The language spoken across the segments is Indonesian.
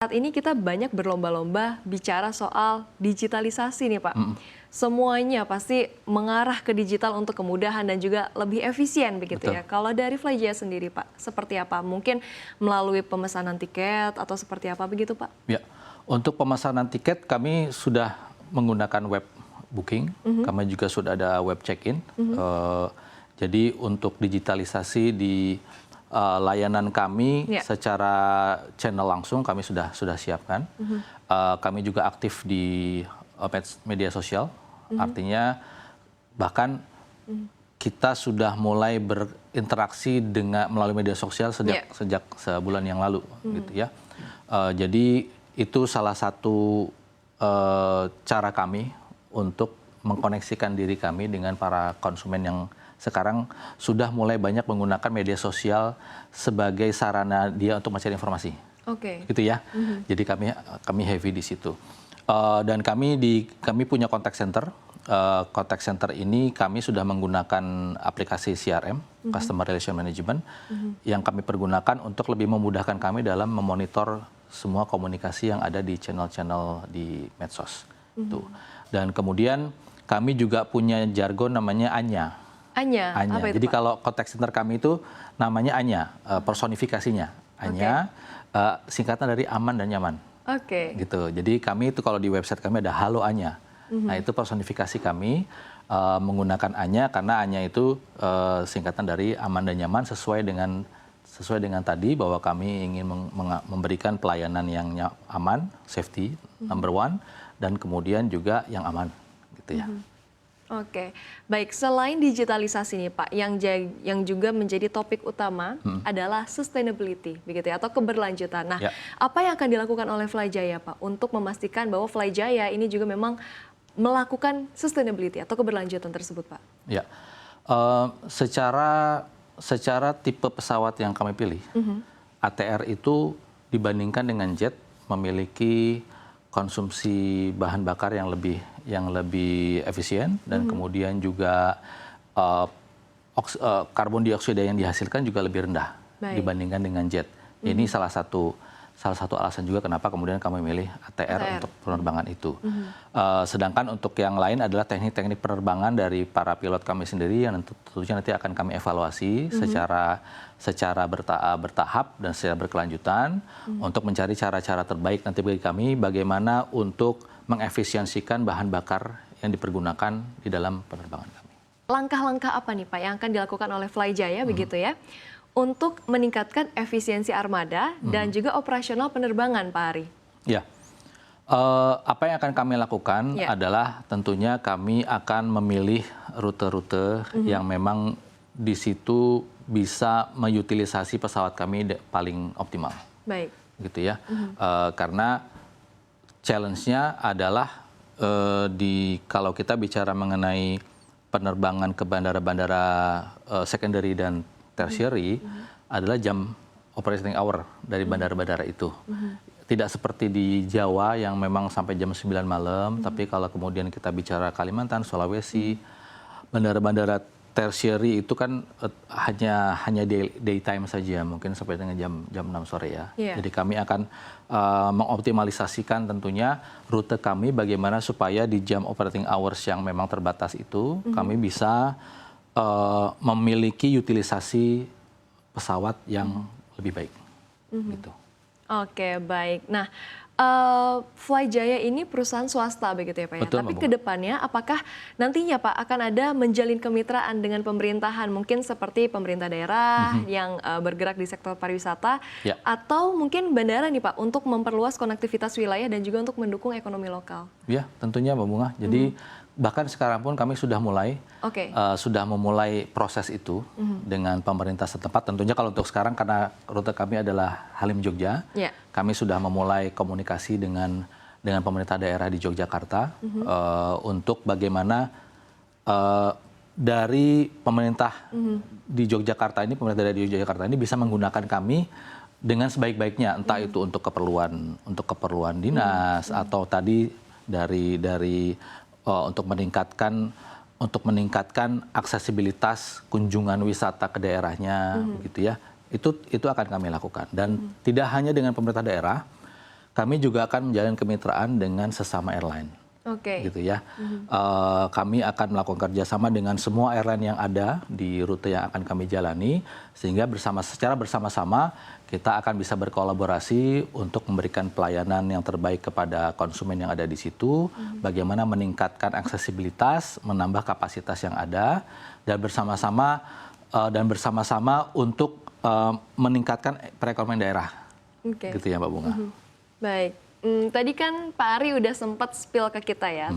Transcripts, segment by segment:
Saat ini kita banyak berlomba-lomba bicara soal digitalisasi nih Pak. Semuanya pasti mengarah ke digital untuk kemudahan dan juga lebih efisien begitu Betul. ya. Kalau dari Flyjaya sendiri Pak, seperti apa? Mungkin melalui pemesanan tiket atau seperti apa begitu Pak? Ya, untuk pemesanan tiket kami sudah menggunakan web booking, kami juga sudah ada web check-in. Jadi untuk digitalisasi di layanan kami secara channel langsung kami sudah siapkan. Kami juga aktif di media sosial, artinya bahkan kita sudah mulai berinteraksi dengan melalui media sosial sejak sebulan yang lalu, gitu ya. Jadi itu salah satu cara kami untuk mengkoneksikan diri kami dengan para konsumen yang sekarang sudah mulai banyak menggunakan media sosial sebagai sarana dia untuk mencari informasi. Oke. Gitu ya. Jadi kami heavy di situ. Dan kami punya contact center. Contact center ini kami sudah menggunakan aplikasi CRM, Customer Relation Management, yang kami pergunakan untuk lebih memudahkan kami dalam memonitor semua komunikasi yang ada di channel-channel di medsos. Dan kemudian kami juga punya jargon namanya ANYA. Anya. Apa itu, Jadi Pak? kalau contact center kami itu namanya ANYA, personifikasinya. ANYA, singkatan dari aman dan nyaman. Oke. Gitu. Jadi kami itu kalau di website kami ada Halo ANYA. Nah itu personifikasi kami menggunakan ANYA karena ANYA itu singkatan dari aman dan nyaman sesuai dengan tadi bahwa kami ingin memberikan pelayanan yang aman, safety number one, dan kemudian juga yang aman, gitu ya. Oke, baik. Selain digitalisasi nih Pak, yang juga menjadi topik utama adalah sustainability, begitu ya, atau keberlanjutan. Nah, apa yang akan dilakukan oleh Flyjaya Pak untuk memastikan bahwa Flyjaya ini juga memang melakukan sustainability atau keberlanjutan tersebut Pak? Ya, secara tipe pesawat yang kami pilih, ATR itu dibandingkan dengan jet memiliki konsumsi bahan bakar yang lebih efisien dan kemudian juga karbon dioksida yang dihasilkan juga lebih rendah dibandingkan dengan jet. Ini salah satu alasan juga kenapa kemudian kami memilih ATR untuk penerbangan itu. Sedangkan untuk yang lain adalah teknik-teknik penerbangan dari para pilot kami sendiri yang tentunya nanti akan kami evaluasi secara bertahap dan secara berkelanjutan untuk mencari cara-cara terbaik nanti bagi kami bagaimana untuk mengefisiensikan bahan bakar yang dipergunakan di dalam penerbangan kami. Langkah-langkah apa nih Pak yang akan dilakukan oleh Flyjaya begitu ya untuk meningkatkan efisiensi armada dan juga operasional penerbangan Pak Ari? Ya, apa yang akan kami lakukan adalah tentunya kami akan memilih rute-rute yang memang di situ bisa mengutilisasi pesawat kami paling optimal. Baik. Gitu ya, karena challenge-nya adalah kalau kita bicara mengenai penerbangan ke bandara-bandara secondary dan tertiary adalah jam operating hour dari bandara-bandara itu. Tidak seperti di Jawa yang memang sampai jam 9 malam, tapi kalau kemudian kita bicara Kalimantan, Sulawesi, bandara-bandara tertiary itu kan hanya daytime saja, mungkin sampai dengan jam 6 sore ya. Jadi kami akan mengoptimalisasikan tentunya rute kami bagaimana supaya di jam operating hours yang memang terbatas itu kami bisa memiliki utilisasi pesawat yang lebih baik. Gitu. Oke, baik. Nah, Flyjaya ini perusahaan swasta begitu ya Pak ya. Betul, tapi ke depannya apakah nantinya Pak akan ada menjalin kemitraan dengan pemerintahan mungkin seperti pemerintah daerah yang bergerak di sektor pariwisata atau mungkin bandara nih Pak untuk memperluas konektivitas wilayah dan juga untuk mendukung ekonomi lokal? Ya, tentunya Mbak Bunga. Jadi bahkan sekarang pun kami sudah memulai proses itu dengan pemerintah setempat. Tentunya kalau untuk sekarang karena rute kami adalah Halim Jogja, kami sudah memulai komunikasi dengan pemerintah daerah di Yogyakarta untuk bagaimana dari pemerintah di Yogyakarta ini bisa menggunakan kami dengan sebaik-baiknya, entah itu untuk keperluan dinas atau tadi dari untuk meningkatkan aksesibilitas kunjungan wisata ke daerahnya, gitu ya. Itu akan kami lakukan. Dan tidak hanya dengan pemerintah daerah, kami juga akan menjalin kemitraan dengan sesama airline. Oke. Gitu ya. Kami akan melakukan kerjasama dengan semua airline yang ada di rute yang akan kami jalani, sehingga secara bersama-sama kita akan bisa berkolaborasi untuk memberikan pelayanan yang terbaik kepada konsumen yang ada di situ, bagaimana meningkatkan aksesibilitas, menambah kapasitas yang ada, dan bersama-sama untuk meningkatkan perekonomian daerah. Gitu ya, Mbak Bunga. Baik. Tadi kan Pak Ari udah sempat spill ke kita ya,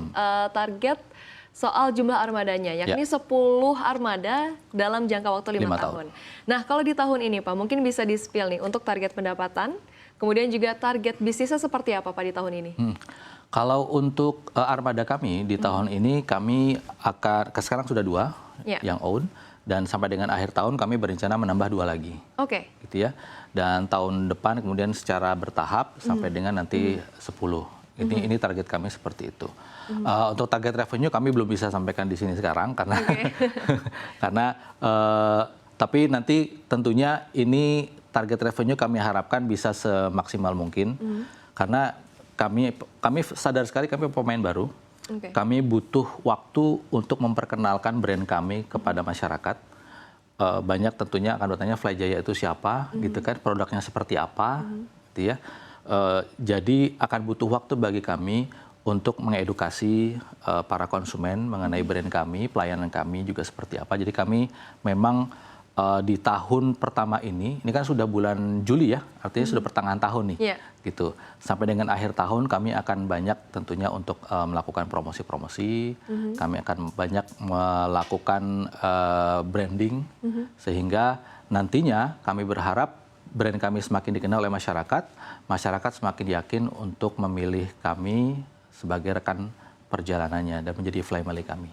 target soal jumlah armadanya, yakni 10 armada dalam jangka waktu 5 tahun. Nah, kalau di tahun ini Pak, mungkin bisa di-spill nih untuk target pendapatan, kemudian juga target bisnisnya seperti apa Pak di tahun ini? Kalau untuk armada kami di tahun ini, kami akan, sekarang sudah 2 yang own, dan sampai dengan akhir tahun kami berencana menambah 2 lagi. Oke. Gitu ya. Dan tahun depan kemudian secara bertahap sampai dengan nanti 10. Ini target kami seperti itu. Untuk target revenue kami belum bisa sampaikan di sini sekarang karena tapi nanti tentunya ini target revenue kami harapkan bisa semaksimal mungkin karena kami sadar sekali kami pemain baru. Kami butuh waktu untuk memperkenalkan brand kami kepada masyarakat. Banyak tentunya akan bertanya Flyjaya itu siapa, gitu kan, produknya seperti apa, gitu ya. Jadi akan butuh waktu bagi kami untuk mengedukasi para konsumen mengenai brand kami, pelayanan kami juga seperti apa. Jadi kami memang di tahun pertama ini kan sudah bulan Juli ya, artinya sudah pertengahan tahun nih, gitu. Sampai dengan akhir tahun kami akan banyak tentunya untuk melakukan promosi-promosi, kami akan banyak melakukan branding, sehingga nantinya kami berharap brand kami semakin dikenal oleh masyarakat, masyarakat semakin yakin untuk memilih kami sebagai rekan perjalanannya dan menjadi fly milik kami.